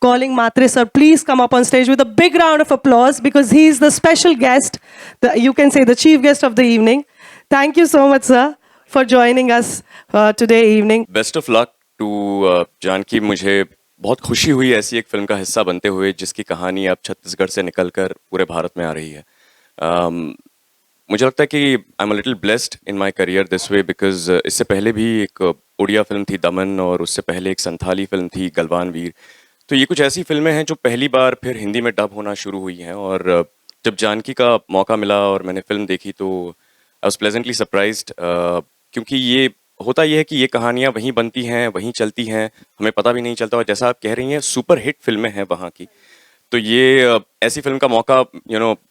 calling Matre sir, please come up on stage with a big round of applause because he is the special guest, you can say the chief guest of the evening. Thank you so much, sir, for joining us today evening. Best of luck to Janaki. मुझे बहुत खुशी हुई ऐसी एक film का हिस्सा बनते हुए जिसकी कहानी अब छत्तीसगढ़ से निकलकर पूरे भारत में आ रही है. मुझे लगता है कि I am a little blessed in my career this way because इससे पहले भी एक उड़िया फिल्म थी दमन और उससे पहले एक संथाली फिल्म थी गलवान वीर. तो ये कुछ ऐसी फिल्में हैं जो पहली बार फिर हिंदी में डब होना शुरू हुई हैं. और जब जानकी का मौका मिला और मैंने फिल्म देखी तो आई वाज प्लेजेंटली सरप्राइज्ड, क्योंकि ये होता यह है कि ये कहानियाँ वहीं बनती हैं, वहीं चलती हैं, हमें पता भी नहीं चलता. और जैसा आप कह रही हैं सुपर हिट फिल्में हैं वहाँ की. तो ये ऐसी फिल्म का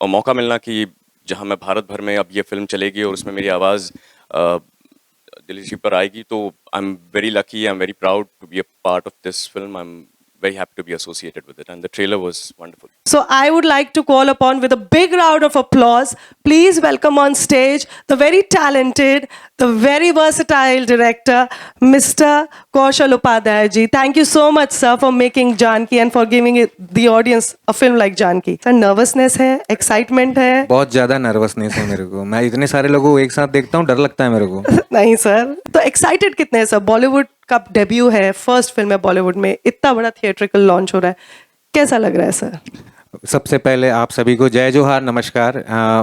मौका मिलना कि जहाँ मैं भारत भर में अब ये फिल्म चलेगी और उसमें मेरी आवाज़ दिलीप पर आएगी, तो I am very lucky, I am very proud to be a part of this film. I am very happy to be associated with it, and the trailer was wonderful. So I would like to call upon with a big round of applause, please welcome on stage the very talented, the very versatile director, Mr. Kaushal Upadhyay ji. Thank you so much, sir, for making Janki and for giving the audience a film like Janki. Sir, nervousness है, excitement है? बहुत ज़्यादा nervousness है मेरे को. मैं इतने सारे लोगों को एक साथ देखता हूँ, डर लगता है मेरे को. नहीं सर, तो एक्साइटेड कितने हैं सर? बॉलीवुड का डेब्यू है, फर्स्ट फिल्म है बॉलीवुड में, इतना बड़ा थिएट्रिकल लॉन्च हो रहा है, कैसा लग रहा है सर? सबसे पहले आप सभी को जय जोहार, नमस्कार.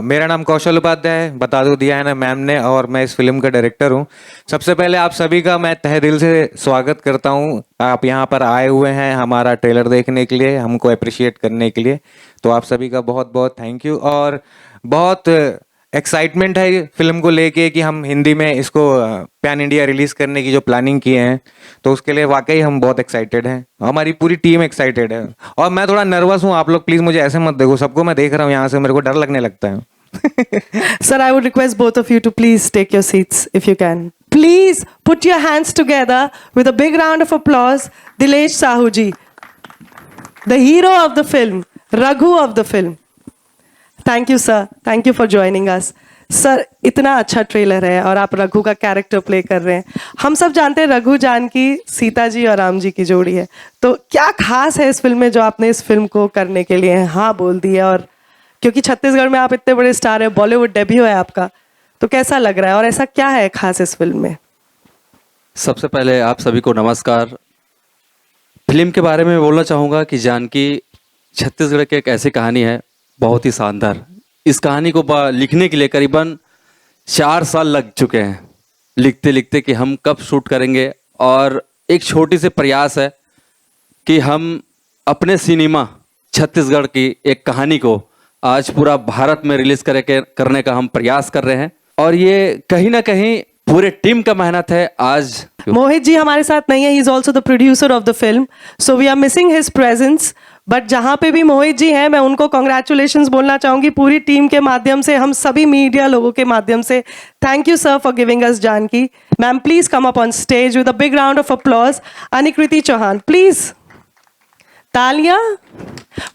मेरा नाम कौशल उपाध्याय है, बता दो दिया है ना मैम ने, और मैं इस फिल्म का डायरेक्टर हूँ. सबसे पहले आप सभी का मैं तहे दिल से स्वागत करता हूँ. आप यहाँ पर आए हुए हैं हमारा ट्रेलर देखने के लिए, हमको अप्रिशिएट करने के लिए, तो आप सभी का बहुत बहुत थैंक यू. और बहुत एक्साइटमेंट है फिल्म को लेके कि हम हिंदी में इसको पैन इंडिया रिलीज करने की जो प्लानिंग किए हैं, तो उसके लिए वाकई हम बहुत एक्साइटेड हैं. हमारी पूरी टीम एक्साइटेड है और मैं थोड़ा नर्वस हूँ. आप लोग प्लीज मुझे ऐसे मत देखो, सबको मैं देख रहा हूँ यहाँ से, मेरे को डर लगने लगता है. Sir, I would request both of you to please take your seats if you can. Please put your hands together with a big round of applause. Dilesh Sahu ji, the hero of the film, Raghu of the film. Thank you sir, thank you for joining us. Sir, इतना अच्छा trailer है और आप रघु का character play कर रहे हैं. हम सब जानते हैं रघु जानकी सीता जी और राम जी की जोड़ी है, तो क्या खास है इस फिल्म में जो आपने इस फिल्म को करने के लिए हाँ बोल दिया? और क्योंकि छत्तीसगढ़ में आप इतने बड़े स्टार है, बॉलीवुड डेब्यू है आपका, तो कैसा लग रहा है और ऐसा क्या है खास इस फिल्म में? सबसे पहले आप सभी को नमस्कार. फिल्म के बारे में बोलना चाहूँगा कि जानकी छत्तीसगढ़ की एक ऐसी कहानी है बहुत ही शानदार. इस कहानी को लिखने के लिए करीबन 4 साल लग चुके हैं, लिखते लिखते कि हम कब शूट करेंगे. और एक छोटी सी प्रयास है कि हम अपने सिनेमा छत्तीसगढ़ की एक कहानी को आज पूरा भारत में रिलीज करने का हम प्रयास कर रहे हैं. और ये कहीं ना कहीं पूरे टीम का मेहनत है. आज मोहित जी हमारे साथ नहीं है, he is also the producer of the film, so we are missing his presence. But जहाँ पे भी मोहित जी हैं, मैं उनको कॉन्ग्रेचुलेशंस बोलना चाहूँगी पूरी टीम के माध्यम से, हम सभी मीडिया लोगों के माध्यम से. Thank you sir for giving us Janaki. Ma'am please come up on stage with a big round of applause. Anikriti Chauhan please. तालियां.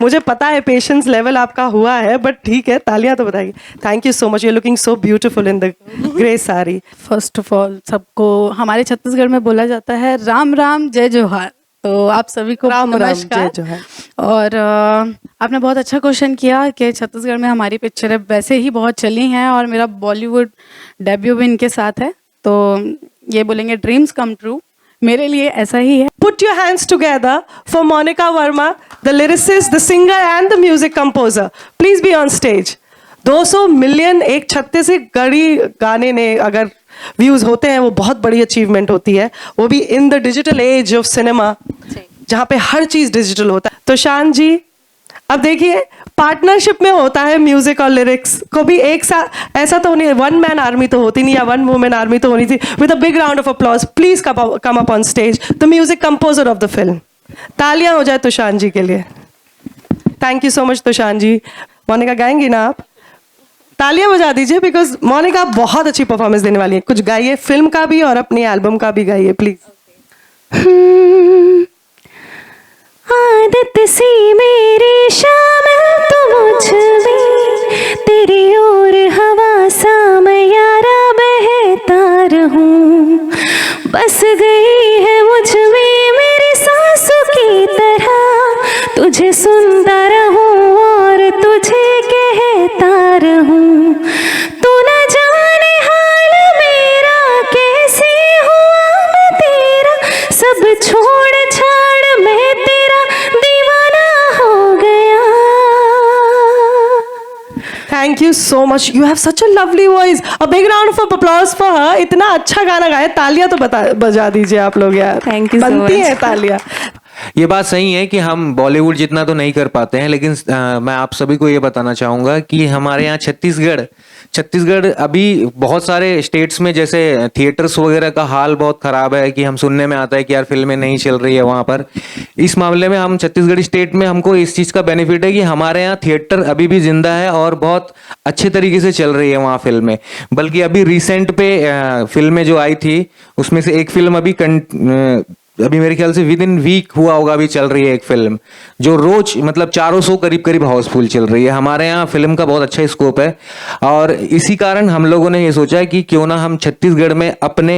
मुझे पता है पेशेंस लेवल आपका हुआ है, बट ठीक है, तालियां तो बताइए. Thank you so much, you are looking so beautiful in the grey sari. First of all सबको हमारे छत्तीसगढ़ में बोला जाता है राम राम जय जोहार, तो आप सभी को राम राम नमस्कार. जय जोहार. और आपने बहुत अच्छा क्वेश्चन किया कि छत्तीसगढ़ में हमारी पिक्चरें वैसे ही बहुत चली हैं और मेरा बॉलीवुड डेब्यू भी इनके साथ है, तो ये बोलेंगे ड्रीम्स कम ट्रू. मेरे लिए ऐसा ही है. Put your hands together for Monica Verma, the lyricist, the singer and the music composer. Please be on stage. 200 million एक छत्तीसगढ़ी गाने ने अगर व्यूज होते हैं, वो बहुत बड़ी अचीवमेंट होती है, वो भी in the digital age of cinema जहाँ पे हर चीज डिजिटल होता है. तो शान जी, अब देखिए पार्टनरशिप में होता है म्यूजिक और लिरिक्स को भी एक साथ, ऐसा तो नहीं, वन मैन आर्मी तो होती नहीं या वन वुमेन आर्मी तो होनी थी. With a big round of applause please come up on stage the music composer of the film. तालियां हो जाए तुषान जी के लिए. थैंक यू सो मच तुषान जी. मोनिका गाएंगी ना आप? तालियां बजा दीजिए बिकॉज मोनिका बहुत अच्छी परफॉर्मेंस देने वाली है. कुछ गाइए, फिल्म का भी और अपनी एल्बम का भी गाइए प्लीज. आदत सी मेरी शामिल तो मुझ में, तेरी ओर हवा सा मैं यारा बहता रहूं. बस गई है मुझ में मेरी सांसों की तरह, Thank you so much. You have such a lovely voice. A big round of applause for her. इतना अच्छा गाना गाया, तालियां तो बजा दीजिए आप लोग यार. Thank you so बनती much. हैं तालियां. ये बात सही है कि हम बॉलीवुड जितना तो नहीं कर पाते हैं, लेकिन मैं आप सभी को ये बताना चाहूँगा कि हमारे यहाँ छत्तीसगढ़ अभी बहुत सारे स्टेट्स में जैसे थिएटर्स वगैरह का हाल बहुत ख़राब है कि हम सुनने में आता है कि यार फिल्में नहीं चल रही है वहाँ पर। इस मामले में हम छत्तीसगढ़ स्टेट में हमको इस चीज़ का बेनिफिट है कि हमारे यहाँ थिएटर अभी भी जिंदा है और बहुत अच्छे तरीके से चल रही है वहाँ फिल्में। बल्कि अभी रिसेंट पे फिल्में जो आई थी उसमें से एक फिल्म अभी मेरे ख्याल से विद इन वीक हुआ होगा, अभी चल रही है एक फिल्म जो रोज मतलब 400 करीब हाउसफुल चल रही है। हमारे यहाँ फिल्म का बहुत अच्छा स्कोप है और इसी कारण हम लोगों ने ये सोचा है कि क्यों ना हम छत्तीसगढ़ में अपने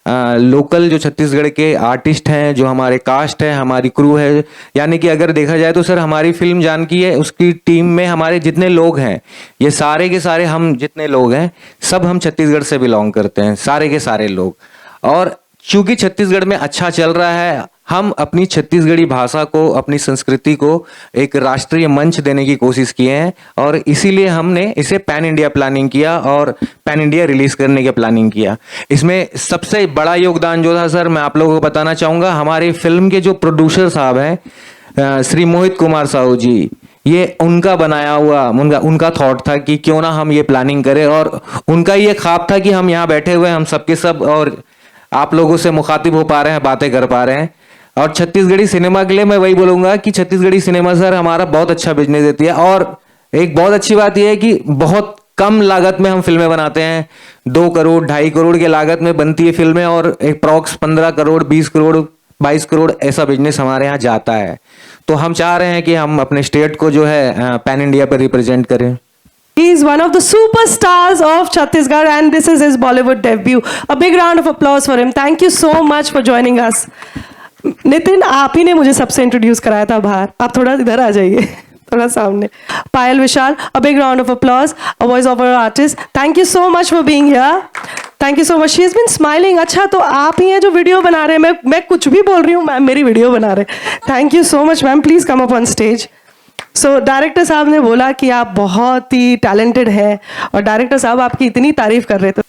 लोकल जो छत्तीसगढ़ के आर्टिस्ट हैं, जो हमारे कास्ट है, हमारी क्रू है, यानी कि अगर देखा जाए तो सर हमारी फिल्म जानकी है उसकी टीम में हमारे जितने लोग हैं ये सारे के सारे हम जितने लोग हैं सब हम छत्तीसगढ़ से बिलोंग करते हैं, सारे के सारे लोग। और चूंकि छत्तीसगढ़ में अच्छा चल रहा है, हम अपनी छत्तीसगढ़ी भाषा को, अपनी संस्कृति को एक राष्ट्रीय मंच देने की कोशिश किए हैं और इसीलिए हमने इसे पैन इंडिया प्लानिंग किया और पैन इंडिया रिलीज करने की प्लानिंग किया। इसमें सबसे बड़ा योगदान जो था सर मैं आप लोगों को बताना चाहूँगा, हमारी फिल्म के जो प्रोड्यूसर साहब हैं श्री मोहित कुमार साहू जी, ये उनका बनाया हुआ उनका थॉट था कि क्यों ना हम ये प्लानिंग करें और उनका ये ख्वाब था कि हम यहाँ बैठे हुए हम सबके सब और आप लोगों से मुखातिब हो पा रहे हैं, बातें कर पा रहे हैं। और छत्तीसगढ़ी सिनेमा के लिए मैं वही बोलूंगा कि छत्तीसगढ़ी सिनेमा सर हमारा बहुत अच्छा बिजनेस देती है और एक बहुत अच्छी बात यह है कि बहुत कम लागत में हम फिल्में बनाते हैं। 2 करोड़ 2.5 करोड़ के लागत में बनती है फिल्में और एक प्रॉक्स 15 करोड़ 20 करोड़ 22 करोड़ ऐसा बिजनेस हमारे यहाँ जाता है। तो हम चाह रहे हैं कि हम अपने स्टेट को जो है पैन इंडिया पर रिप्रेजेंट करें। He is one of the superstars of Chhattisgarh and this is his Bollywood debut. A big round of applause for him. Thank you so much for joining us. Nitin, आप ही ने मुझे सबसे introduce कराया था बाहर, आप थोड़ा इधर आ जाइए, थोड़ा सामने। पायल विशाल, a big round of applause, a voice over artist. Thank you so much for being here. Thank you so much. She has been smiling. अच्छा, तो आप ही हैं जो वीडियो बना रहे हैं, मैं कुछ भी बोल रही हूँ, मैम मेरी वीडियो बना रहे हैं। Thank you so much, ma'am, please come up on stage. So director साहब ने बोला कि आप बहुत ही टैलेंटेड हैं और डायरेक्टर साहब आपकी इतनी तारीफ कर रहे थे।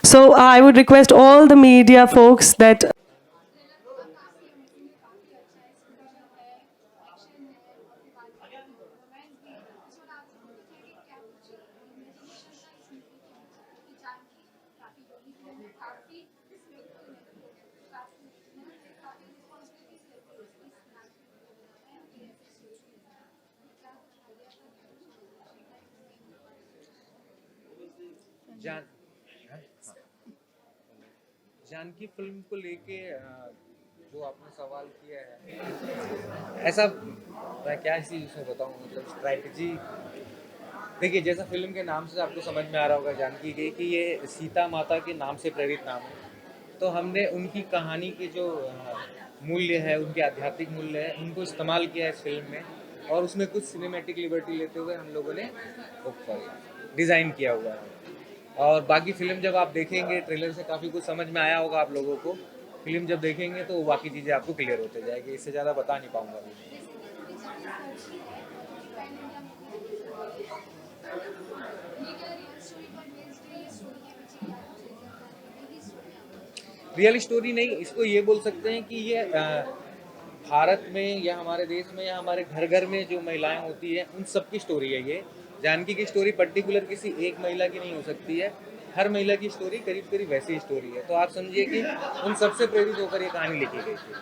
So I would request all the media folks that Janaki film को लेके जो आपने सवाल किया है, ऐसा मैं क्या इसी उसमें बताऊं, मतलब स्ट्रैटेजी देखिए, जैसा फिल्म के नाम से आपको समझ में आ रहा होगा जानकी के कि ये सीता माता के नाम से प्रेरित नाम है, तो हमने उनकी कहानी के जो मूल्य है, उनके आध्यात्मिक मूल्य है, उनको इस्तेमाल किया है इस फिल्म में और उसमें कुछ सिनेमैटिक लिबर्टी लेते हुए हम लोगों ने डिज़ाइन किया हुआ है। और बाकी फिल्म जब आप देखेंगे, ट्रेलर से काफ़ी कुछ समझ में आया होगा आप लोगों को, फिल्म जब देखेंगे तो बाकी चीज़ें आपको क्लियर होते जाएगी, इससे ज़्यादा बता नहीं पाऊँगा। रियल स्टोरी नहीं, इसको ये बोल सकते हैं कि ये भारत में या हमारे देश में या हमारे घर घर में जो महिलाएं होती है उन सब की स्टोरी है ये। जानकी की स्टोरी पर्टिकुलर किसी एक महिला की नहीं हो सकती है, हर महिला की स्टोरी करीब करीब वैसी ही स्टोरी है। तो आप समझिए कि उन सबसे प्रेरित होकर ये कहानी लिखी गई थी।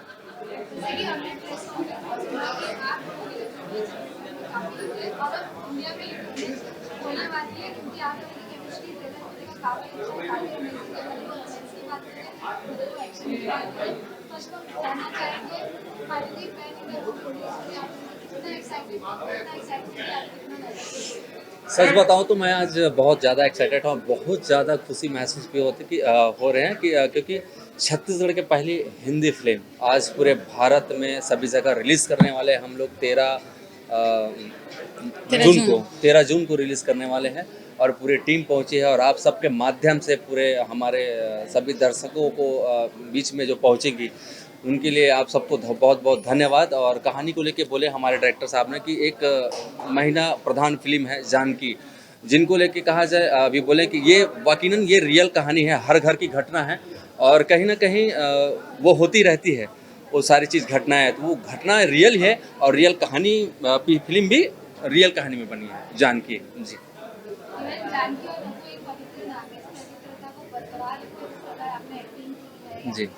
सच बताऊं तो मैं आज बहुत ज़्यादा एक्साइटेड हूँ, बहुत ज़्यादा खुशी महसूस भी होती कि हो रहे हैं कि क्योंकि छत्तीसगढ़ के पहली हिंदी फिल्म आज पूरे भारत में सभी जगह रिलीज़ करने वाले हम लोग 13 जून को रिलीज़ करने वाले हैं और पूरी टीम पहुंची है और आप सबके माध्यम से पूरे हमारे सभी दर्शकों को बीच में जो पहुंचेगी उनके लिए आप सबको बहुत बहुत धन्यवाद। और कहानी को लेके बोले हमारे डायरेक्टर साहब ने कि एक महिला प्रधान फिल्म है जानकी, जिनको लेके कहा जाए अभी बोले कि ये यकीनन ये रियल कहानी है, हर घर की घटना है और कहीं ना कहीं वो होती रहती है, वो सारी चीज़ घटनाएं, तो वो घटना रियल है और रियल कहानी फिल्म भी रियल कहानी में बनी है जानकी जी। जी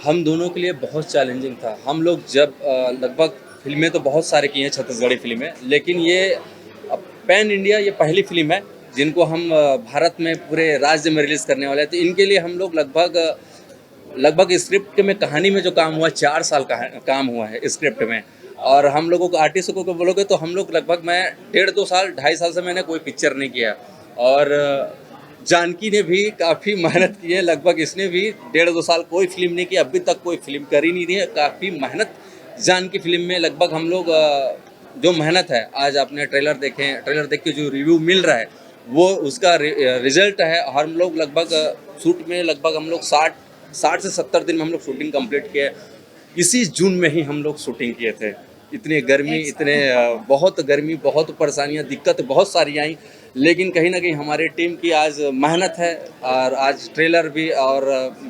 हम दोनों के लिए बहुत चैलेंजिंग था। हम लोग जब लगभग फिल्में तो बहुत सारे की हैं छत्तीसगढ़ी फिल्में, लेकिन ये पैन इंडिया ये पहली फिल्म है जिनको हम भारत में पूरे राज्य में रिलीज़ करने वाले हैं। तो इनके लिए हम लोग लगभग स्क्रिप्ट में कहानी में जो काम हुआ 4 साल का काम हुआ है स्क्रिप्ट में। और हम लोगों को आर्टिस्टों को बोलोगे तो हम लोग लगभग मैं 1.5-2 साल 2.5 साल से मैंने कोई पिक्चर नहीं किया और जानकी ने भी काफ़ी मेहनत की है, लगभग इसने भी 1.5-2 साल कोई फिल्म नहीं की, अभी तक कोई फिल्म कर ही नहीं रही है। काफ़ी मेहनत जानकी फिल्म में लगभग हम लोग जो मेहनत है, आज आपने ट्रेलर देखें, ट्रेलर देख के जो रिव्यू मिल रहा है वो उसका रिजल्ट है। हम लोग लगभग शूट में लगभग हम लोग 60 से 70 दिन में हम लोग शूटिंग कंप्लीट किए। इसी जून में ही हम लोग शूटिंग किए थे। इतनी गर्मी, बहुत गर्मी, बहुत परेशानियां, दिक्कत बहुत सारी आई, लेकिन कहीं ना कहीं हमारी टीम की आज मेहनत है और आज ट्रेलर भी और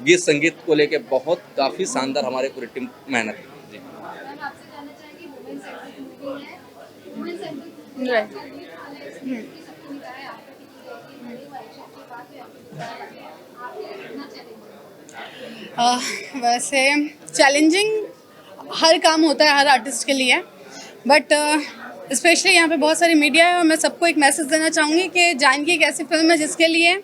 गीत संगीत को लेके बहुत काफ़ी शानदार हमारे पूरी टीम मेहनत है जी। वैसे चैलेंजिंग हर काम होता है हर आर्टिस्ट के लिए, बट स्पेशली यहाँ पे बहुत सारी मीडिया है और मैं सबको एक मैसेज देना चाहूँगी कि जानकी एक ऐसी फिल्म है जिसके लिए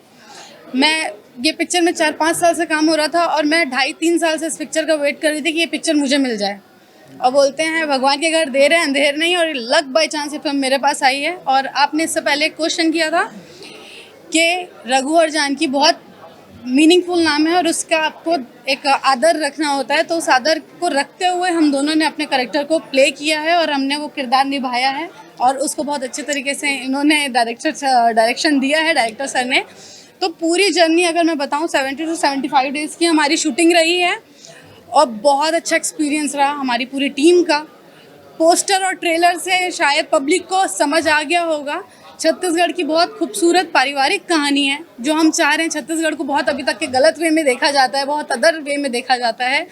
मैं ये पिक्चर में 4-5 साल से काम हो रहा था और मैं 2.5-3 साल से इस पिक्चर का वेट कर रही थी कि ये पिक्चर मुझे मिल जाए। और बोलते हैं भगवान के घर देर है अंधेर नहीं, और लक बाई चांस ये फिल्म मेरे पास आई है। और आपने इससे पहले एक क्वेश्चन किया था कि रघु और जानकी बहुत मीनिंगफुल नाम है और उसका आपको एक आदर रखना होता है, तो उस आदर को रखते हुए हम दोनों ने अपने कैरेक्टर को प्ले किया है और हमने वो किरदार निभाया है और उसको बहुत अच्छे तरीके से इन्होंने डायरेक्शन दिया है डायरेक्टर सर ने। तो पूरी जर्नी अगर मैं बताऊं 70 से 75 डेज़ की हमारी शूटिंग रही है और बहुत अच्छा एक्सपीरियंस रहा हमारी पूरी टीम का। पोस्टर और ट्रेलर से शायद पब्लिक को समझ आ गया होगा, छत्तीसगढ़ की बहुत खूबसूरत पारिवारिक कहानी है। जो हम चाह रहे हैं, छत्तीसगढ़ को बहुत अभी तक के गलत वे में देखा जाता है, बहुत अदर वे में देखा जाता है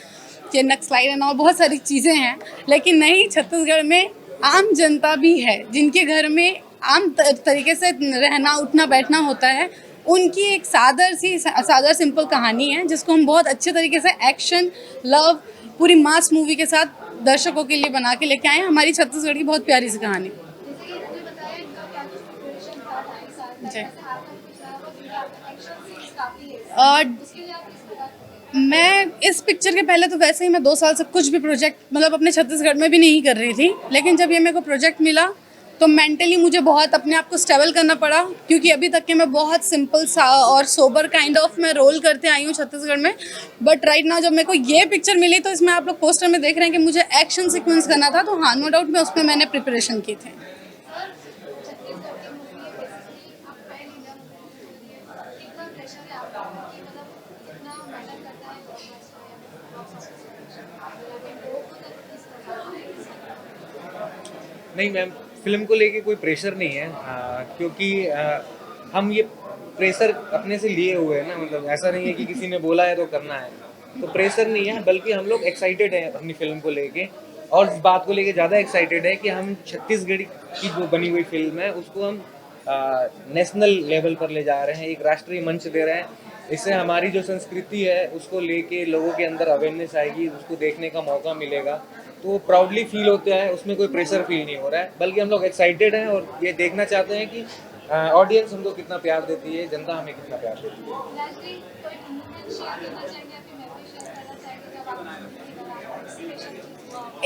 कि नक्सलाइट एंड और बहुत सारी चीज़ें हैं, लेकिन नहीं, छत्तीसगढ़ में आम जनता भी है जिनके घर में आम तरीके से रहना उठना बैठना होता है। उनकी एक सादर सिंपल कहानी है जिसको हम बहुत अच्छे तरीके से एक्शन लव पूरी मास मूवी के साथ दर्शकों के लिए बना के लेके आए हैं। हमारी छत्तीसगढ़ की बहुत प्यारी सी कहानी। मैं इस पिक्चर के पहले तो वैसे ही मैं 2 साल से कुछ भी प्रोजेक्ट मतलब अपने छत्तीसगढ़ में भी नहीं कर रही थी, लेकिन जब ये मेरे को प्रोजेक्ट मिला तो मेंटली मुझे बहुत अपने आप को स्टेबल करना पड़ा, क्योंकि अभी तक के मैं बहुत सिंपल सा और सोबर काइंड ऑफ मैं रोल करते आई हूँ छत्तीसगढ़ में। बट राइट नाउ जब मेरे को ये पिक्चर मिली तो इसमें आप लोग पोस्टर में देख रहे हैं कि मुझे एक्शन सीक्वेंस करना था, तो हाँ नो डाउट मैं उसमें मैंने प्रिपरेशन की थी। नहीं मैम, फिल्म को लेके कोई प्रेशर नहीं है, क्योंकि हम ये प्रेशर अपने से लिए हुए हैं ना, मतलब ऐसा नहीं है कि किसी ने बोला है तो करना है, तो प्रेशर नहीं है, बल्कि हम लोग एक्साइटेड हैं अपनी फिल्म को लेके, और इस बात को लेके ज़्यादा एक्साइटेड है कि हम छत्तीसगढ़ की जो बनी हुई फिल्म है उसको हम नेशनल लेवल पर ले जा रहे हैं, एक राष्ट्रीय मंच दे रहे हैं। इससे हमारी जो संस्कृति है उसको लेके लोगों के अंदर अवेयरनेस आएगी, उसको देखने का मौका मिलेगा, तो प्राउडली फील होता है, उसमें कोई प्रेशर फील नहीं हो रहा है, बल्कि हम लोग एक्साइटेड हैं और ये देखना चाहते हैं कि ऑडियंस हमको कितना प्यार देती है, जनता हमें कितना प्यार देती है।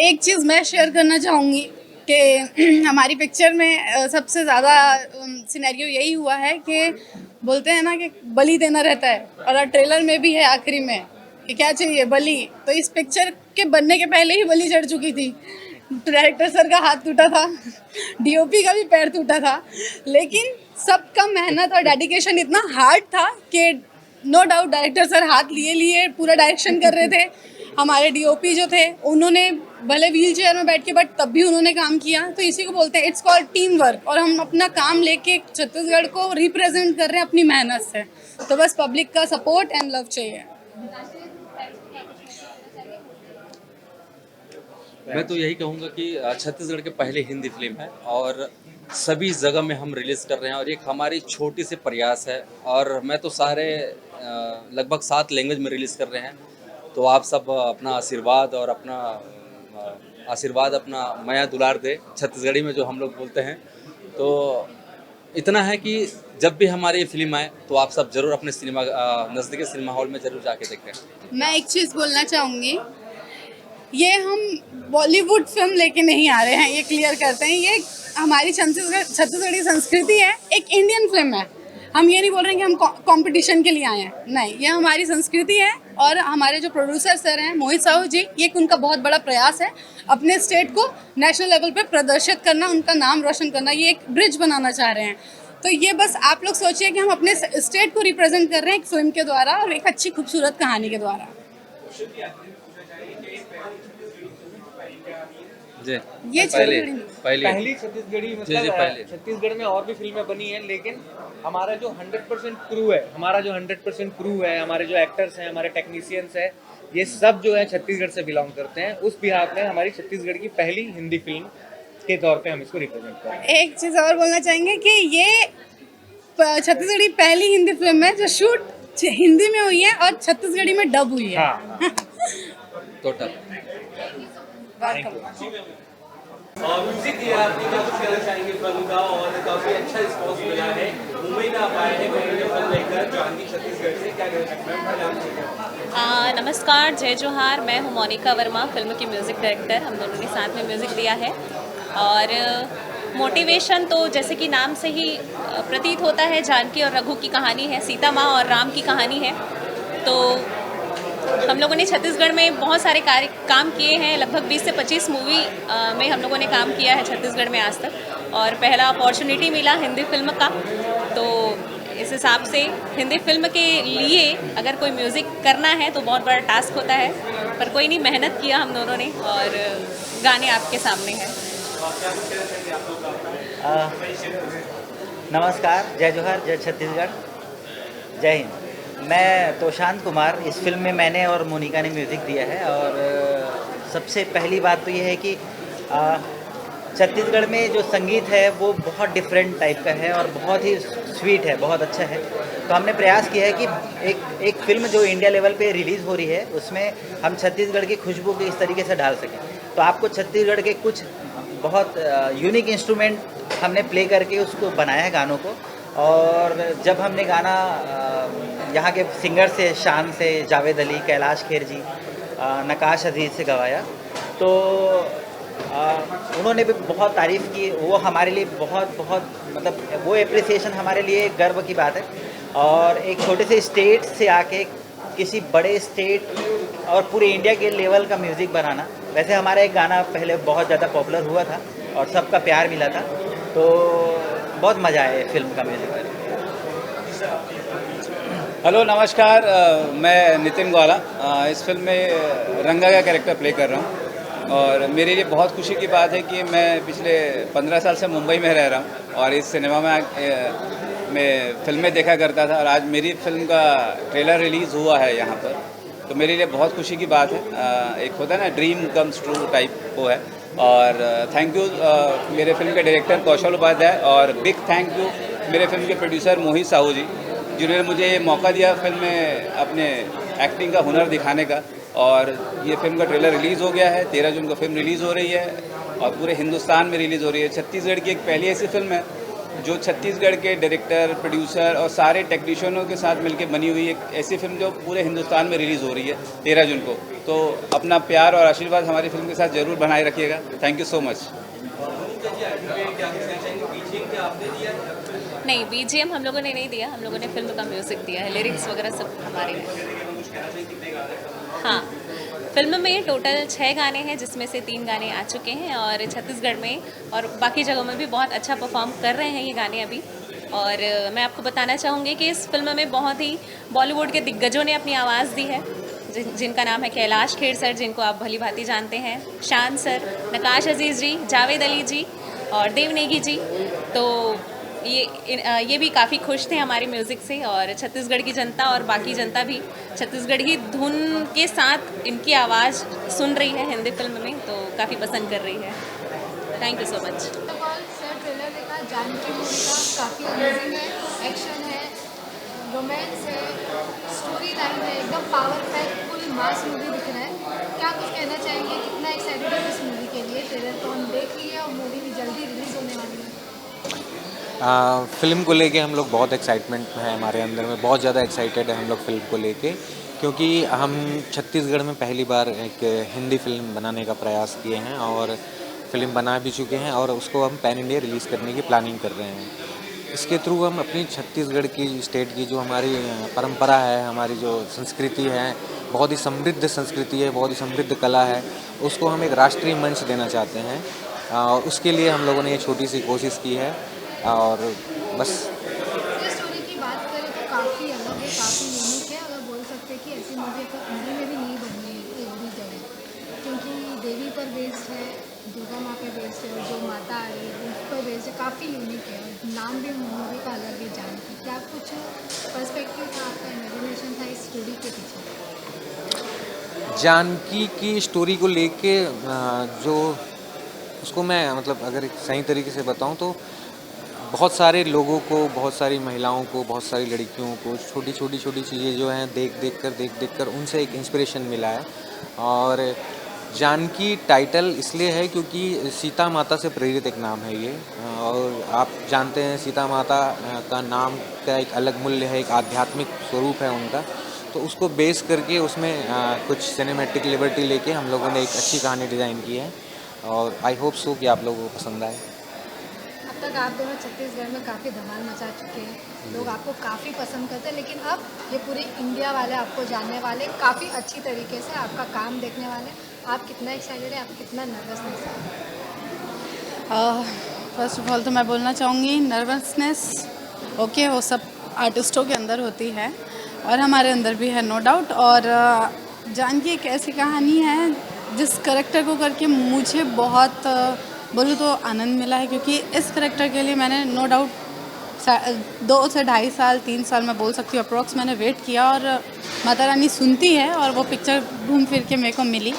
एक चीज़ मैं शेयर करना चाहूँगी कि हमारी पिक्चर में सबसे ज़्यादा सिनेरियो यही हुआ है कि बोलते हैं ना कि बलि देना रहता है, और ट्रेलर में भी है आखिरी में कि क्या चाहिए, बलि। तो इस पिक्चर के बनने के पहले ही बलि चढ़ चुकी थी, डायरेक्टर सर का हाथ टूटा था, डीओपी का भी पैर टूटा था, लेकिन सबका मेहनत और डेडिकेशन इतना हार्ड था कि नो डाउट डायरेक्टर सर हाथ लिए लिए पूरा डायरेक्शन कर रहे थे। हमारे डीओपी जो थे उन्होंने भले व्हील चेयर में बैठ के बट तब भी उन्होंने काम किया, तो इसी को बोलते हैं इट्स कॉल्ड टीम वर्क, और हम अपना काम लेके छत्तीसगढ़ को रिप्रेजेंट कर रहे हैं अपनी मेहनत से, तो बस पब्लिक का सपोर्ट एंड लव चाहिए। मैं तो यही कहूँगा कि छत्तीसगढ़ के पहले हिंदी फिल्म है और सभी जगह में हम रिलीज़ कर रहे हैं, और एक हमारी छोटी सी प्रयास है, और मैं तो सारे लगभग 7 लैंग्वेज में रिलीज़ कर रहे हैं। तो आप सब अपना आशीर्वाद और अपना माया दुलार दे, छत्तीसगढ़ी में जो हम लोग बोलते हैं। तो इतना है कि जब भी हमारी ये फिल्म आए तो आप सब ज़रूर अपने सिनेमा नज़दीकी सिनेमा हॉल में ज़रूर जाके देखें। मैं एक चीज़ बोलना चाहूँगी, ये हम बॉलीवुड फिल्म लेके नहीं आ रहे हैं, ये क्लियर करते हैं, ये हमारी छत्तीसगढ़ी संस्कृति है, एक इंडियन फिल्म है। हम ये नहीं बोल रहे हैं कि हम कंपटीशन के लिए आए हैं, नहीं, ये हमारी संस्कृति है। और हमारे जो प्रोड्यूसर सर हैं मोहित साहू जी, ये उनका बहुत बड़ा प्रयास है अपने स्टेट को नेशनल लेवल पे प्रदर्शित करना, उनका नाम रोशन करना, ये एक ब्रिज बनाना चाह रहे हैं। तो ये बस आप लोग सोचिए कि हम अपने स्टेट को रिप्रेजेंट कर रहे हैं एक फिल्म के द्वारा और एक अच्छी खूबसूरत कहानी के द्वारा। जी, ये पहली छत्तीसगढ़ी, जी, मतलब पहले। छत्तीसगढ़ में और भी फिल्में बनी हैं, लेकिन हमारा जो 100% क्रू है, हमारे जो एक्टर्स हैं, हमारे टेक्नीशियंस हैं, ये सब जो है छत्तीसगढ़ से बिलोंग करते हैं। उस बिहाफ में हमारी छत्तीसगढ़ की पहली हिंदी फिल्म के तौर पे हम इसको रिप्रेजेंट कर रहे हैं। एक चीज़ और बोलना चाहेंगे कि ये छत्तीसगढ़ी पहली हिंदी फिल्म है जो शूट हिंदी में हुई है और छत्तीसगढ़ी में डब हुई है। हाँ। टोटल म्यूजिक दिया आपने, क्या कुछ कहना चाहेंगे फिल्म का? और काफी अच्छा रिस्पॉन्स मिला है, मुंबई में आप आए हैं फिल्म लेकर जानकी छत्तीसगढ़ से, क्या कहना चाहेंगे? नमस्कार, जय जोहार। मैं हूँ मोनिका वर्मा, फिल्म की म्यूज़िक डायरेक्टर। हम दोनों ने साथ में म्यूज़िक दिया है, और मोटिवेशन तो जैसे कि नाम से ही प्रतीत होता है, जानकी और रघु की कहानी है, सीता माँ और राम की कहानी है। तो हम लोगों ने छत्तीसगढ़ में बहुत सारे काम किए हैं, लगभग 20 से 25 मूवी में हम लोगों ने काम किया है छत्तीसगढ़ में आज तक, और पहला अपॉर्चुनिटी मिला हिंदी फिल्म का। तो इस हिसाब से हिंदी फिल्म के लिए अगर कोई म्यूज़िक करना है तो बहुत बड़ा टास्क होता है, पर कोई नहीं, मेहनत किया हम दोनों ने, और गाने आपके सामने हैं। नमस्कार, जय जोहार, जय छत्तीसगढ़, जय हिंद। मैं तोशांत कुमार, इस फिल्म में मैंने और मोनिका ने म्यूज़िक दिया है। और सबसे पहली बात तो ये है कि छत्तीसगढ़ में जो संगीत है वो बहुत डिफरेंट टाइप का है और बहुत ही स्वीट है, बहुत अच्छा है। तो हमने प्रयास किया है कि एक फिल्म जो इंडिया लेवल पे रिलीज़ हो रही है उसमें हम छत्तीसगढ़ की खुशबू को इस तरीके से डाल सकें। तो आपको छत्तीसगढ़ के कुछ बहुत यूनिक इंस्ट्रूमेंट हमने प्ले करके उसको बनाया है गानों को। और जब हमने गाना यहाँ के सिंगर से, शान से, जावेद अली, कैलाश खेर जी, नकाश अजीज़ से गवाया, तो उन्होंने भी बहुत तारीफ़ की। वो हमारे लिए बहुत मतलब वो एप्रिसिएशन हमारे लिए गर्व की बात है। और एक छोटे से स्टेट से आके किसी बड़े स्टेट और पूरे इंडिया के लेवल का म्यूज़िक बनाना, वैसे हमारा एक गाना पहले बहुत ज़्यादा पॉपुलर हुआ था और सबका प्यार मिला था, तो बहुत मज़ा आया फिल्म का म्यूज़िक में। हेलो, नमस्कार, मैं नितिन ग्वाला इस फिल्म में रंगा का कैरेक्टर प्ले कर रहा हूँ। और मेरे लिए बहुत खुशी की बात है कि मैं पिछले 15 साल से मुंबई में रह रहा हूँ और इस सिनेमा में मैं फिल्में देखा करता था और आज मेरी फिल्म का ट्रेलर रिलीज़ हुआ है यहाँ पर, तो मेरे लिए बहुत खुशी की बात है। एक होता है ना ड्रीम कम्स ट्रू टाइप वो है। और थैंक यू मेरे फिल्म के डायरेक्टर कौशल उपाध्याय, और बिग थैंक यू मेरे फिल्म के प्रोड्यूसर मोहित साहू जी, जिन्होंने मुझे ये मौका दिया फिल्म में अपने एक्टिंग का हुनर दिखाने का। और ये फिल्म का ट्रेलर रिलीज़ हो गया है, 13 जून को फिल्म रिलीज़ हो रही है और पूरे हिंदुस्तान में रिलीज़ हो रही है। छत्तीसगढ़ की एक पहली ऐसी फिल्म है जो छत्तीसगढ़ के डायरेक्टर, प्रोड्यूसर और सारे टेक्नीशियनों के साथ मिलकर बनी हुई एक ऐसी फिल्म जो पूरे हिंदुस्तान में रिलीज़ हो रही है 13 जून को। तो अपना प्यार और आशीर्वाद हमारी फिल्म के साथ ज़रूर बनाए रखिएगा। Thank you so much. नहीं, बीजीएम हम लोगों ने नहीं दिया, हम लोगों ने फिल्म का म्यूज़िक दिया है, लिरिक्स वगैरह सब हमारे हैं। हाँ, फिल्म में टोटल 6 गाने हैं जिसमें से 3 गाने आ चुके हैं और छत्तीसगढ़ में और बाकी जगहों में भी बहुत अच्छा परफॉर्म कर रहे हैं ये गाने अभी। और मैं आपको बताना चाहूँगी कि इस फिल्म में बहुत ही बॉलीवुड के दिग्गजों ने अपनी आवाज़ दी है, जिनका नाम है कैलाश खेर सर, जिनको आप भली भांति जानते हैं, शान सर, नकाश अजीज़ जी, जावेद अली जी और देव नेगी जी। तो ये भी काफ़ी खुश थे हमारे म्यूज़िक से और छत्तीसगढ़ की जनता और बाकी जनता भी छत्तीसगढ़ की धुन के साथ इनकी आवाज़ सुन रही है हिंदी फिल्म में, तो काफ़ी पसंद कर रही है। Thank you so much. Sir trailer देखा, जानकी मूवी का काफ़ी अमेजिंग है, एक्शन है, रोमांस है, स्टोरी लाइन है, एकदम power pack full mass movie दिख रहा है। क्या कुछ कहना चाहेंगे, कितना एक्साइटेड है इस मूवी के लिए? ट्रेलर तो हम देख लिए और मूवी भी जल्दी रिलीज़ होने वाली है। फ़िल्म को लेके हम लोग बहुत एक्साइटमेंट है हमारे अंदर में, बहुत ज़्यादा एक्साइटेड है हम लोग फिल्म को लेके, क्योंकि हम छत्तीसगढ़ में पहली बार एक हिंदी फिल्म बनाने का प्रयास किए हैं और फिल्म बना भी चुके हैं और उसको हम पैन इंडिया रिलीज़ करने की प्लानिंग कर रहे हैं। इसके थ्रू हम अपनी छत्तीसगढ़ की स्टेट की जो हमारी परंपरा है, हमारी जो संस्कृति है, बहुत ही समृद्ध संस्कृति है, बहुत ही समृद्ध कला है, उसको हम एक राष्ट्रीय मंच देना चाहते हैं और उसके लिए हम लोगों ने ये छोटी सी कोशिश की है और बस। स्टोरी की बात करें तो काफ़ी अलग है, काफ़ी यूनिक है। अगर बोल सकते कि ऐसी मूवी तो हिंदी में भी नहीं बनी है एक भी जगह, क्योंकि देवी पर बेस्ड है, दुर्गा माँ पे बेस्ड है और जो माता आ रही है उस पर बेस्ड है, काफ़ी यूनिक है और नाम भी मूवी का अलग है, जानकी। क्या कुछ पर्सपेक्टिव था आपका, इमेजिनेशन था इस स्टोरी के पीछे? जानकी की स्टोरी को लेके जो उसको मैं मतलब अगर सही तरीके से बताऊं तो बहुत सारे लोगों को, बहुत सारी महिलाओं को, बहुत सारी लड़कियों को छोटी छोटी चीज़ें जो हैं देख कर उनसे एक इंस्पिरेशन मिला है। और जानकी टाइटल इसलिए है क्योंकि सीता माता से प्रेरित एक नाम है ये, और आप जानते हैं सीता माता का नाम का एक अलग मूल्य है, एक आध्यात्मिक स्वरूप है उनका, तो उसको बेस करके उसमें कुछ सिनेमैटिक लिबर्टी लेके हम लोगों ने एक अच्छी कहानी डिज़ाइन की है और आई होप सो कि आप लोगों को पसंद आए। अब तक आप दोनों छत्तीसगढ़ में काफ़ी धमाल मचा चुके हैं, लोग आपको काफ़ी पसंद करते हैं, लेकिन अब ये पूरी इंडिया वाले आपको जानने वाले, काफ़ी अच्छी तरीके से आपका काम देखने वाले। आप कितना एक्साइटेड है, आप कितना नर्वसनेस है? फर्स्ट ऑफ ऑल तो मैं बोलना चाहूँगी नर्वसनेस ओके, वो सब आर्टिस्टों के अंदर होती है और हमारे अंदर भी है, नो डाउट। और जानकी एक ऐसी कहानी है जिस करेक्टर को करके मुझे बहुत बोलूँ तो आनंद मिला है, क्योंकि इस करेक्टर के लिए मैंने नो डाउट 2 से 2.5 साल 3 साल मैं बोल सकती हूँ अप्रॉक्स मैंने वेट किया और माता रानी सुनती है और वो पिक्चर घूम फिर के मेरे को मिली।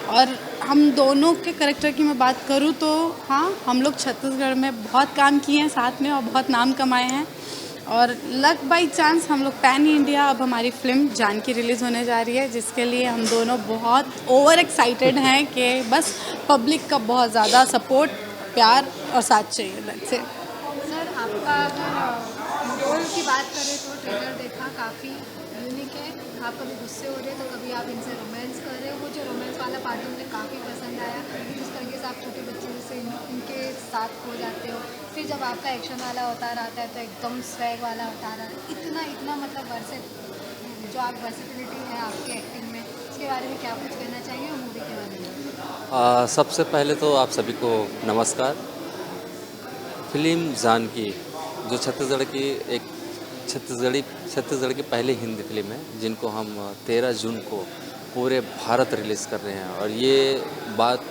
और हम दोनों के करेक्टर की मैं बात करूँ तो हाँ, हम लोग छत्तीसगढ़ में बहुत काम किए हैं साथ में और बहुत नाम कमाए हैं और लक बाई चांस हम लोग पैन इंडिया अब हमारी फिल्म जानकी रिलीज़ होने जा रही है, जिसके लिए हम दोनों बहुत ओवर एक्साइटेड हैं कि बस पब्लिक का बहुत ज़्यादा सपोर्ट, प्यार और साथ चाहिए। That's it. सर आपका अगर रोल की बात करें तो ट्रेलर देखा, काफ़ी यूनिक है। आप कभी गुस्से हो रहे तो कभी आप इनसे रोमांस कर रहे हो, वो जो रोमांस वाला पार्ट मुझे काफ़ी पसंद आया, जिस तरीके से आप छोटे बच्चे से इनके साथ हो जाते हो। फिर जब आपका एक्शन वाला अवतार आता है तो एकदम स्वैग वाला अवतार आता है। इतना मतलब जो आप वर्सेटिलिटी है आपके एक्टिंग में, इसके बारे में क्या कुछ कहना चाहेंगे और मूवी के बारे में? सबसे पहले तो आप सभी को नमस्कार। फिल्म जानकी जो छत्तीसगढ़ की एक छत्तीसगढ़ की पहली हिंदी फिल्म है, जिनको हम 13 जून को पूरे भारत रिलीज़ कर रहे हैं और ये बात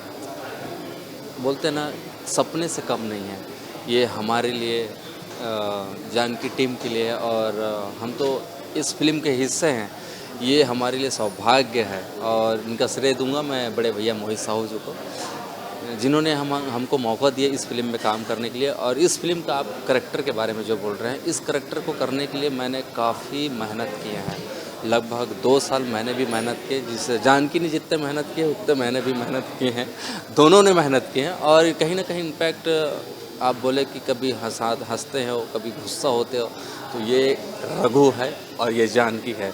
बोलते ना सपने से कम नहीं है, ये हमारे लिए जानकी टीम के लिए, और हम तो इस फिल्म के हिस्से हैं, ये हमारे लिए सौभाग्य है। और इनका श्रेय दूंगा मैं बड़े भैया मोहित साहू जी को, जिन्होंने हमको मौका दिया इस फिल्म में काम करने के लिए। और इस फिल्म का आप करैक्टर के बारे में जो बोल रहे हैं, इस करैक्टर को करने के लिए मैंने काफ़ी मेहनत की है। लगभग 2 साल मैंने भी मेहनत की, जिससे जानकी ने जितने मेहनत की है उतने मैंने भी मेहनत की हैं, दोनों ने मेहनत की है। और कहीं ना कहीं इम्पैक्ट आप बोले कि कभी हंसते हो, कभी गुस्सा होते हो, तो ये रघु है और ये जानकी है,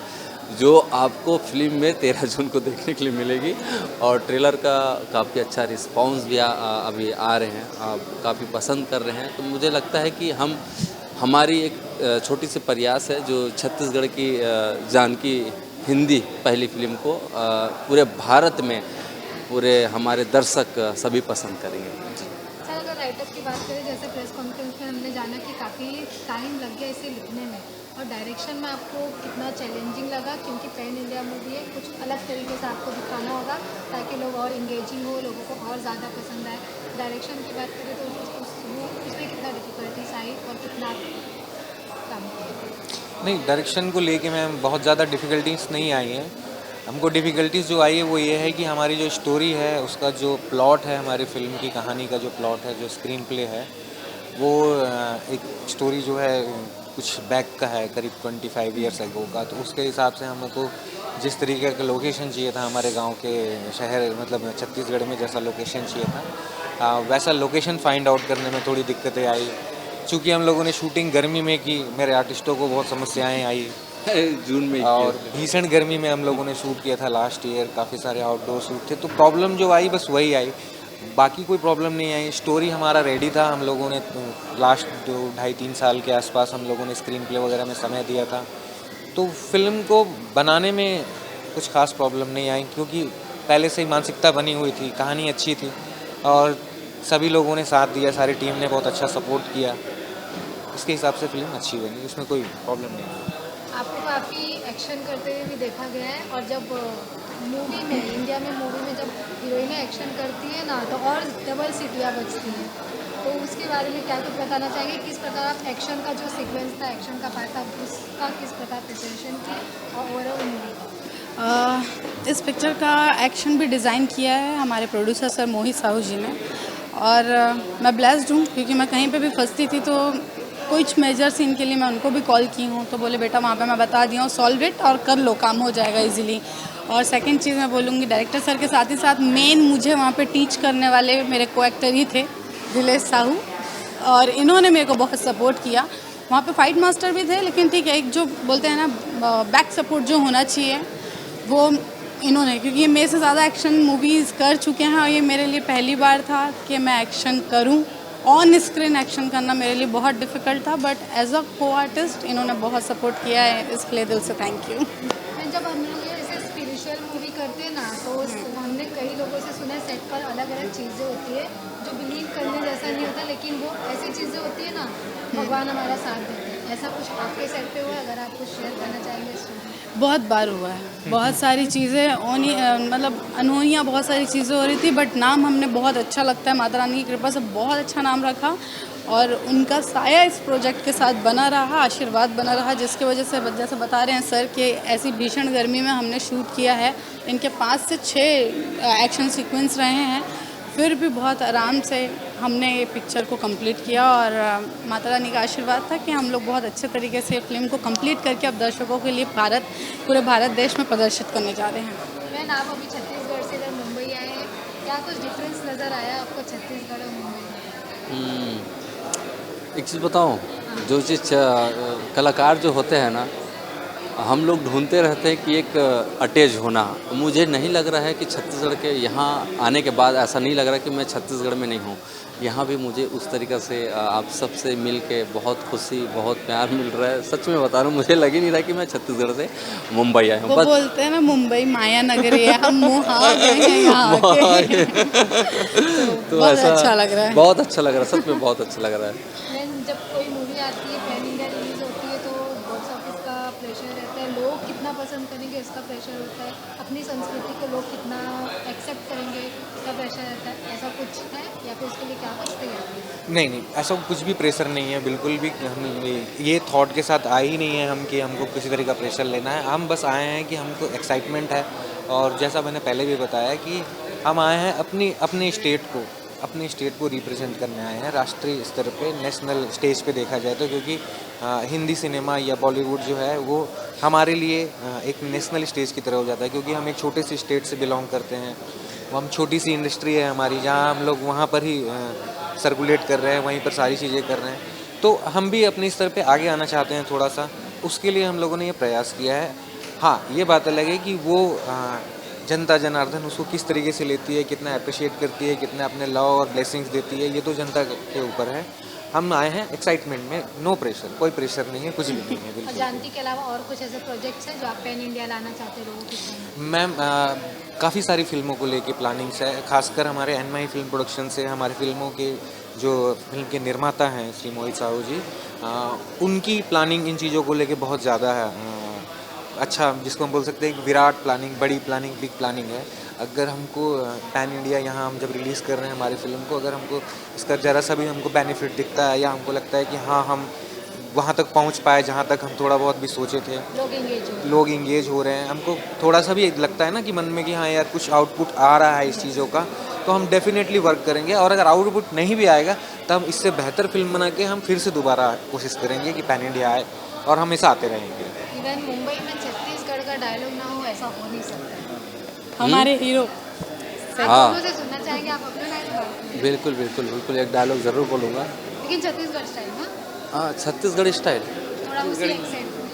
जो आपको फिल्म में 13 जून को देखने के लिए मिलेगी। और ट्रेलर का काफ़ी अच्छा रिस्पांस भी अभी आ रहे हैं, आप काफ़ी पसंद कर रहे हैं। तो मुझे लगता है कि हमारी एक छोटी सी प्रयास है जो छत्तीसगढ़ की जानकी हिंदी पहली फिल्म को पूरे भारत में पूरे हमारे दर्शक सभी पसंद करेंगे। सर अगर राइटअप की बात करें, जैसे प्रेस कॉन्फ्रेंस में हमने जाना कि काफ़ी टाइम लग गया इसे लिखने में, और डायरेक्शन में आपको कितना चैलेंजिंग लगा, क्योंकि पैन इंडिया मूवी है, कुछ अलग तरीके से आपको दिखाना होगा ताकि लोग और इंगेजिंग हो, लोगों को और ज़्यादा पसंद आए। डायरेक्शन की बात करें तो उसमें कितना डिफिकल्टीज आई और कितना काम किया? नहीं, डायरेक्शन को लेके मैम बहुत ज़्यादा डिफ़िकल्टीज नहीं आई हैं। हमको डिफ़िकल्टीज़ जो आई है वो ये है कि हमारी जो स्टोरी है, उसका जो प्लॉट है, हमारी फिल्म की कहानी का जो प्लॉट है, जो स्क्रीन प्ले है, वो एक स्टोरी जो है कुछ बैक का है, करीब 25 ईयर्स एगो का। तो उसके हिसाब से हमको जिस तरीके का लोकेशन चाहिए था, हमारे गांव के शहर मतलब छत्तीसगढ़ में जैसा लोकेशन चाहिए था, वैसा लोकेशन फाइंड आउट करने में थोड़ी दिक्कतें आई। चूँकि हम लोगों ने शूटिंग गर्मी में की, मेरे आर्टिस्टों को बहुत समस्याएं आई जून में और भीषण गर्मी में हम लोगों ने शूट किया था लास्ट ईयर, काफ़ी सारे आउटडोर शूट थे। तो प्रॉब्लम जो आई बस वही आई, बाकी कोई प्रॉब्लम नहीं आई। स्टोरी हमारा रेडी था, हम लोगों ने लास्ट 2-2.5-3 साल के आसपास हम लोगों ने स्क्रीन प्ले वगैरह में समय दिया था। तो फिल्म को बनाने में कुछ खास प्रॉब्लम नहीं आई, क्योंकि पहले से ही मानसिकता बनी हुई थी, कहानी अच्छी थी और सभी लोगों ने साथ दिया, सारी टीम ने बहुत अच्छा सपोर्ट किया। इसके हिसाब से फिल्म अच्छी बनी, उसमें कोई प्रॉब्लम नहीं है। आपको काफ़ी एक्शन करते हुए भी देखा गया है, और जब मूवी में, इंडिया में मूवी में जब हीरोइनें एक्शन करती है ना, तो और डबल सीटियाँ बजती हैं। तो उसके बारे में क्या कुछ बताना चाहेंगे, किस प्रकार आप एक्शन का जो सीक्वेंस था, एक्शन का पार्ट था, उसका किस प्रकार प्रिपरेशन की और ओवरऑल मूवी का? इस पिक्चर का एक्शन भी डिज़ाइन किया है हमारे प्रोड्यूसर सर मोहित साहू जी ने, और मैं ब्लेस्ड हूँ, क्योंकि मैं कहीं पे भी फंसती थी तो कुछ मेजर सीन के लिए मैं उनको भी कॉल की हूँ, तो बोले बेटा वहाँ पे मैं बता दिया हूँ, सॉल्व इट और कर लो, काम हो जाएगा इजीली। और सेकंड चीज़ मैं बोलूँगी, डायरेक्टर सर के साथ ही साथ मेन मुझे वहाँ पे टीच करने वाले मेरे को एक्टर ही थे, दिलेश साहू, और इन्होंने मेरे को बहुत सपोर्ट किया। वहाँ पे फाइट मास्टर भी थे, लेकिन ठीक है, एक जो बोलते हैं ना बैक सपोर्ट जो होना चाहिए वो इन्होंने, क्योंकि ये मेरे से ज़्यादा एक्शन मूवीज़ कर चुके हैं और ये मेरे लिए पहली बार था कि मैं एक्शन करूं। ऑन स्क्रीन एक्शन करना मेरे लिए बहुत डिफ़िकल्ट था, बट एज अ को आर्टिस्ट इन्होंने बहुत सपोर्ट किया है, इसके लिए दिल से थैंक यू। जब हम लोग ऐसे स्पिरिचुअल मूवी करते हैं ना, तो हमने कई लोगों से सुना है सेट पर अलग अलग चीज़ें होती है जो बिलीव करने जैसा नहीं होता, लेकिन वो ऐसी चीज़ें होती है ना, भगवान हमारा साथ देते हैं। ऐसा कुछ आपके सेट पे हुआ, अगर आप कुछ शेयर करना चाहेंगे स्टोरी? बहुत बार हुआ है, बहुत सारी चीज़ें मतलब अनहोनियाँ, बहुत सारी चीज़ें हो रही थी, बट नाम हमने बहुत अच्छा लगता है, माता रानी की कृपा से बहुत अच्छा नाम रखा, और उनका साया इस प्रोजेक्ट के साथ बना रहा, आशीर्वाद बना रहा, जिसकी वजह से जैसे बता रहे हैं सर कि ऐसी भीषण गर्मी में हमने शूट किया है। इनके 5 से 6 एक्शन सीक्वेंस रहे हैं, फिर भी बहुत आराम से हमने ये पिक्चर को कंप्लीट किया, और माता रानी का आशीर्वाद था कि हम लोग बहुत अच्छे तरीके से फिल्म को कंप्लीट करके अब दर्शकों के लिए पूरे भारत देश में प्रदर्शित करने जा रहे हैं। मैम, आप अभी छत्तीसगढ़ से इधर मुंबई आए हैं, क्या कुछ डिफरेंस नज़र आया आपको छत्तीसगढ़ और मुंबई में? एक चीज़ बताऊँ, जो चीज़ कलाकार जो होते हैं ना, हम लोग ढूंढते रहते हैं कि एक अटैच होना। मुझे नहीं लग रहा है कि छत्तीसगढ़ के यहाँ आने के बाद ऐसा नहीं लग रहा कि मैं छत्तीसगढ़ में नहीं हूँ। यहाँ भी मुझे उस तरीक़ा से आप सबसे मिल के बहुत खुशी, बहुत प्यार मिल रहा है। सच में बता रहा हूँ, मुझे लग ही नहीं रहा कि मैं छत्तीसगढ़ से मुंबई आया हूँ। वो बोलते हैं ना, मुंबई माया नगरी है, हम वहाँ गए हैं यहाँ के। तो बहुत अच्छा लग रहा है, बहुत अच्छा लग रहा है, सच में बहुत अच्छा लग रहा है। जब कोई मूवी आती है, पैन इंडिया रिलीज होती है, तो बॉक्स ऑफिस का प्रेशर रहता है, लोग कितना कितना पसंद करेंगे इसका प्रेशर होता है, अपनी संस्कृति को लोग कितना एक्सेप्ट करेंगे इसका प्रेशर रहता है, ऐसा कुछ है या फिर उसके लिए क्या कुछ तैयारी है? नहीं नहीं, ऐसा कुछ भी प्रेशर नहीं है, बिल्कुल भी हम ये थॉट के साथ आए ही नहीं है हम कि हमको किसी तरह का प्रेशर लेना है। हम बस आए हैं कि हमको एक्साइटमेंट है, और जैसा मैंने पहले भी बताया कि हम आए हैं अपनी स्टेट को रिप्रेजेंट करने आए हैं राष्ट्रीय स्तर पे, नेशनल स्टेज पे देखा जाए तो, क्योंकि हिंदी सिनेमा या बॉलीवुड जो है वो हमारे लिए एक नेशनल स्टेज की तरह हो जाता है, क्योंकि हम एक छोटे से स्टेट से बिलोंग करते हैं। वो हम छोटी सी इंडस्ट्री है हमारी, जहाँ हम लोग वहाँ पर ही सर्कुलेट कर रहे हैं, वहीं पर सारी चीज़ें कर रहे हैं। तो हम भी अपने स्तर पे आगे आना चाहते हैं थोड़ा सा, उसके लिए हम लोगों ने ये प्रयास किया है। हाँ, ये बात अलग है कि वो जनता जनार्दन उसको किस तरीके से लेती है, कितना अप्रिशिएट करती है, कितना अपने लव और ब्लेसिंग्स देती है, ये तो जनता के ऊपर है। हम आए हैं एक्साइटमेंट में, नो प्रेशर, कोई प्रेशर नहीं है, कुछ भी नहीं है और बिल्कुल। जानकी के अलावा और कुछ ऐसे प्रोजेक्ट्स हैं जो आप पैन इंडिया लाना चाहते हो लोगों की? मैम, काफ़ी सारी फिल्मों को लेके प्लानिंग्स है, खासकर हमारे एनमाई फिल्म प्रोडक्शन से हमारे फिल्मों के जो फिल्म के निर्माता हैं श्री मोहित साहू जी, उनकी प्लानिंग इन चीज़ों को लेके बहुत ज़्यादा है। अच्छा, जिसको हम बोल सकते हैं एक विराट प्लानिंग, बड़ी प्लानिंग, बिग प्लानिंग है। अगर हमको पैन इंडिया यहाँ हम जब रिलीज़ कर रहे हैं हमारी फ़िल्म को, अगर हमको इसका ज़रा सा भी हमको बेनिफिट दिखता है, या हमको लगता है कि हाँ हम वहाँ तक पहुँच पाए जहाँ तक हम थोड़ा बहुत भी सोचे थे, लोग इंगेज हो रहे हैं, हमको थोड़ा सा भी लगता है ना कि मन में कि हाँ यार कुछ आउटपुट आ रहा है इस चीज़ों का, तो हम डेफिनेटली वर्क करेंगे। और अगर आउटपुट नहीं भी आएगा तो हम इससे बेहतर फिल्म बना के हम फिर से दोबारा कोशिश करेंगे कि पैन इंडिया आए, और हमेशा आते रहेंगे। इवन मुंबई में छत्तीसगढ़ का डायलॉग ना हो ऐसा हो नहीं सकता। हमारे हीरो हाँ, से सुनना चाहेंगे आप अपना डायलॉग? बिल्कुल बिल्कुल बिल्कुल, एक डायलॉग ज़रूर बोलूँगा। लेकिन छत्तीसगढ़ स्टाइल ना, हाँ, छत्तीसगढ़ी स्टाइल। थोड़ा उसी एक्सेंट में।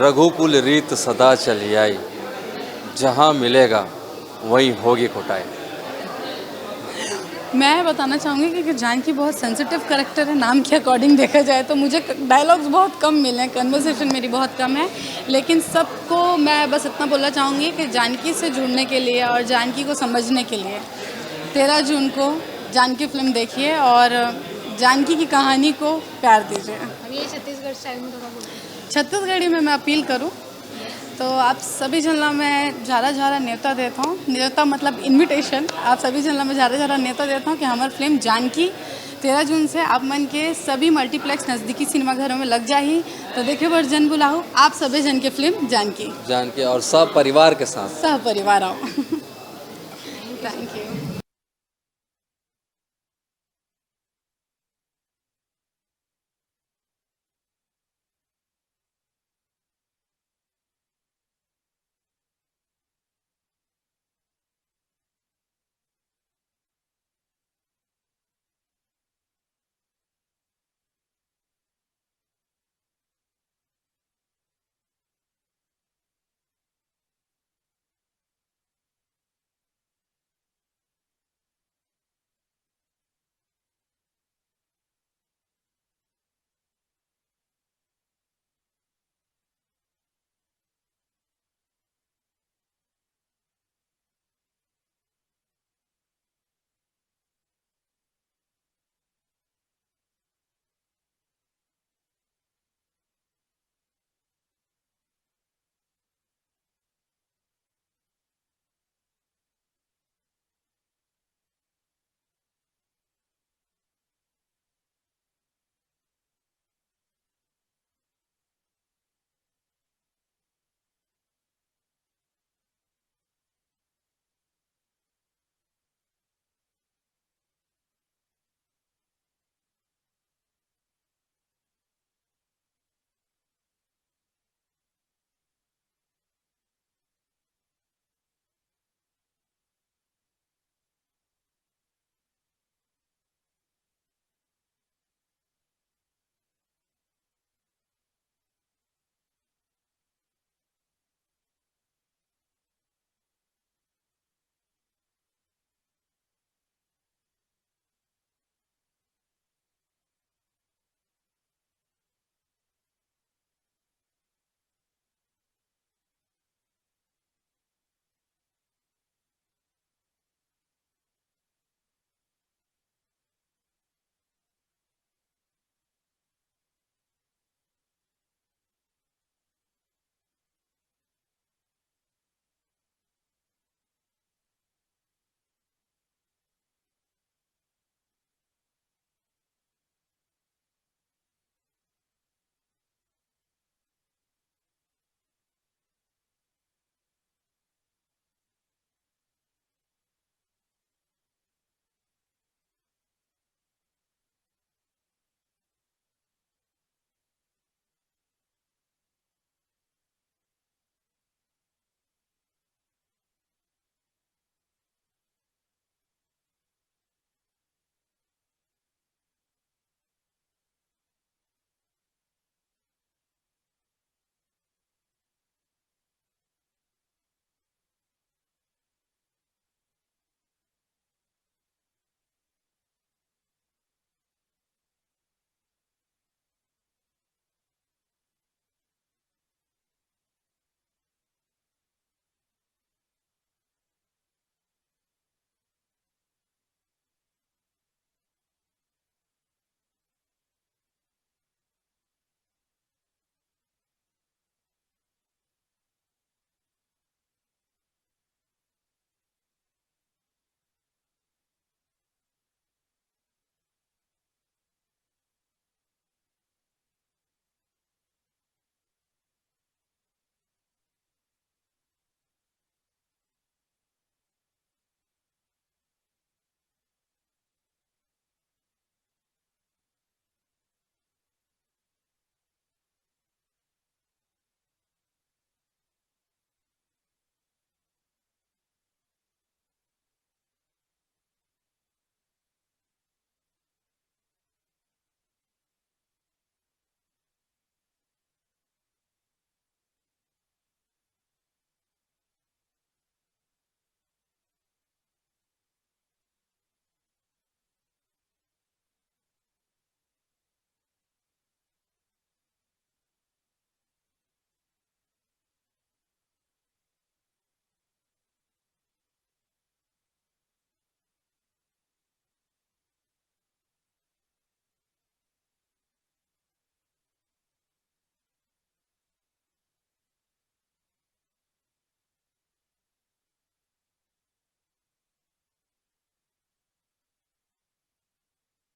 रघुकुल रीत सदा चली आई, जहाँ मिलेगा वहीं होगी कुटाई। मैं बताना चाहूँगी कि जानकी बहुत सेंसिटिव करेक्टर है, नाम के अकॉर्डिंग देखा जाए तो मुझे डायलॉग्स बहुत कम मिले हैं, कन्वर्सेशन मेरी बहुत कम है, लेकिन सबको मैं बस इतना बोलना चाहूँगी कि जानकी से जुड़ने के लिए और जानकी को समझने के लिए 13 जून को जानकी फिल्म देखिए और जानकी की कहानी को प्यार दीजिए। अब ये छत्तीसगढ़ स्टाइल में थोड़ा बोलते हैं। छत्तीसगढ़ी में मैं अपील करूं तो आप सभी जनला में ज़्यादा ज़्यादा न्योता देता हूँ, न्योता मतलब इनविटेशन, आप सभी जनला में ज़्यादा ज़्यादा न्योता देता हूँ कि हमारी फिल्म जानकी 13 जून से आप मन के सभी मल्टीप्लेक्स नज़दीकी सिनेमाघरों में लग जाही, तो देखिए बड़ जन बुलाओ आप सभी जन के फिल्म जानकी और सब परिवार के साथ सह परिवार आओ। Thank you.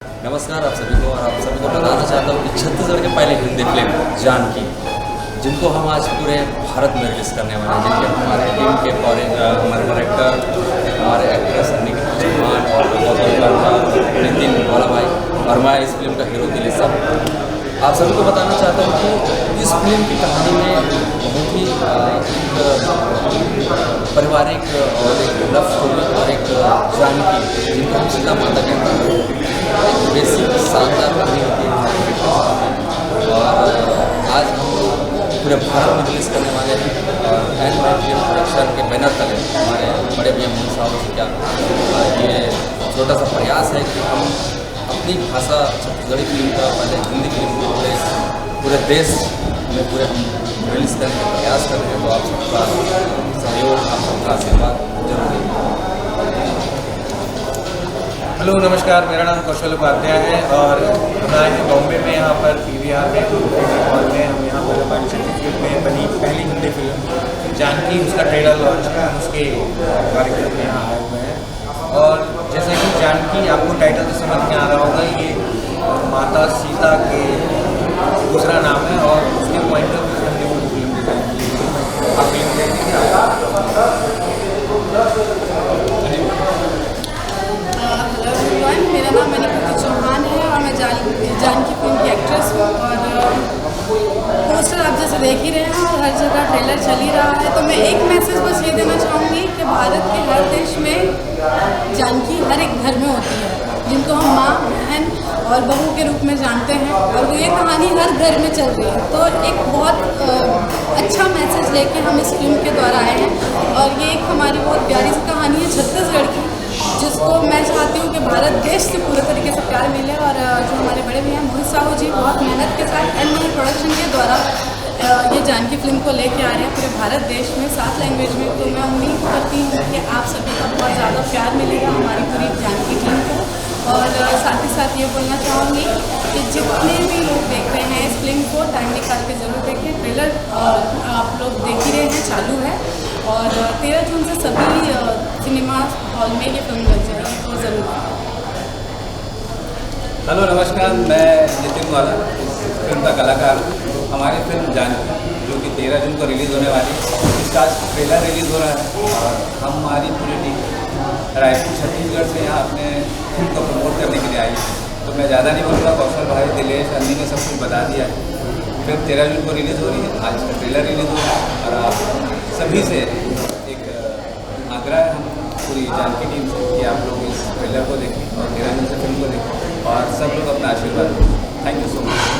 नमस्कार आप सभी को, और आप सभी को बताना चाहता हूँ कि छत्तीसगढ़ के पहले हिंदी फिल्म जानकी, जिनको हम आज पूरे भारत में रिलीज़ करने वाले हैं, जिनके हमारे टीम के हमारे डायरेक्टर, हमारे एक्ट्रेस निखिल चौहान और गौतम वर्मा, नितिन भाई और मैं इस फिल्म का हीरो दिलीप साहब। आप सभी को बताना चाहता हूँ कि इस फिल्म की कहानी में बहुत ही पारिवारिक और एक लव स्टोरी और एक जानकी, जिनको हम सीता माता कहते हैं, एक बेसिक शानदार कहानी होती है। और आज हम पूरे भारत में रिलीज़ करने वाले हैं, और एंड फिल्म प्रोडक्शन के बैनर तले हमारे बड़े भैया मोहन साहब जी का ये छोटा सा प्रयास है कि हम अपनी भाषा छत्तीसगढ़ी फिल्म का पहले हिंदी फिल्म को पूरे देश में पूरे हम रिलीज़ करने का प्रयास कर रहे हैं। तो आप सबका सहयोग, आप सबका आशीर्वाद जरूरी है। हेलो नमस्कार, मेरा नाम कौशल उपाध्याय है और हम आए हैं बॉम्बे में, यहाँ पर PVR में हॉल में। हम यहाँ पर हमारी छत्तीसगढ़ में बनी पहली हिंदी फिल्म जानकी, उसका ट्रेलर लॉन्च किया, उसके कार्यक्रम में यहाँ आए हुए हैं। और जैसे कि जानकी आपको टाइटल से समझ में आ रहा होगा, ये माता सीता के दूसरा नाम है और उसके पॉइंट ऑफ व्यू हमने वो फिल्म डिजाइन की है। आप फिल्म देखेंगे। मेरा नाम निखिल चौहान है और मैं जानकी फिल्म की एक्ट्रेस हूँ। और पोस्टर आप जैसे देख ही रहे हैं और हर जगह ट्रेलर चल ही रहा है, तो मैं एक मैसेज बस ये देना चाहूँगी कि भारत के हर देश में जानकी हर एक घर में होती है, जिनको हम माँ, बहन और बहू के रूप में जानते हैं, और ये कहानी हर घर में चल रही है। तो एक बहुत अच्छा मैसेज लेके हम इस फिल्म के द्वारा आए हैं, और ये एक हमारी बहुत प्यारी सी कहानी है छत्तीसगढ़ की, जिसको मैं चाहती हूँ कि भारत देश से पूरे तरीके से प्यार मिले। और जो हमारे बड़े भैया मोहित साहू जी बहुत मेहनत के साथ एंड प्रोडक्शन के द्वारा ये जानकी फिल्म को लेके आ रहे हैं पूरे भारत देश में 7 लैंग्वेज में। तो मैं उम्मीद करती हूँ कि आप सभी का बहुत ज़्यादा प्यार मिलेगा हमारी पूरी जानकी टीम को। और साथ ही साथ ये बोलना चाहूँगी कि जितने भी लोग देख रहे हैं इस फिल्म को, टाइम निकाल के ज़रूर देखें। ट्रेलर आप लोग देख ही रहे हैं, चालू है, और 13 जून से सभी सिनेमा हॉल में ये फिल्म लग जाएगी, तो ज़रूर देखें। हेलो नमस्कार, मैं नितिन वाला इस फिल्म का कलाकार हूँ। हमारी फिल्म जानकी जो कि 13 जून को रिलीज़ होने वाली है, इसका ट्रेलर रिलीज़ हो रहा है, और हमारी पूरी टीम रायपुर छत्तीसगढ़ से यहाँ अपने फिल्म को प्रमोट करने के लिए आई है। तो मैं ज़्यादा नहीं बोलूँगा, कौशल भाई, दिलेश, अन्नी ने सब कुछ बता दिया है। फिल्म 13 जून को रिलीज़ हो रही है, आज इसका ट्रेलर रिलीज़ हो रहा है, और आप सभी से एक आग्रह है हम पूरी जानकी टीम से कि आप लोग इस ट्रेलर को देखें और 13 जून से फिल्म को देखें, और सब लोग अपना आशीर्वाद दें। Thank you so much.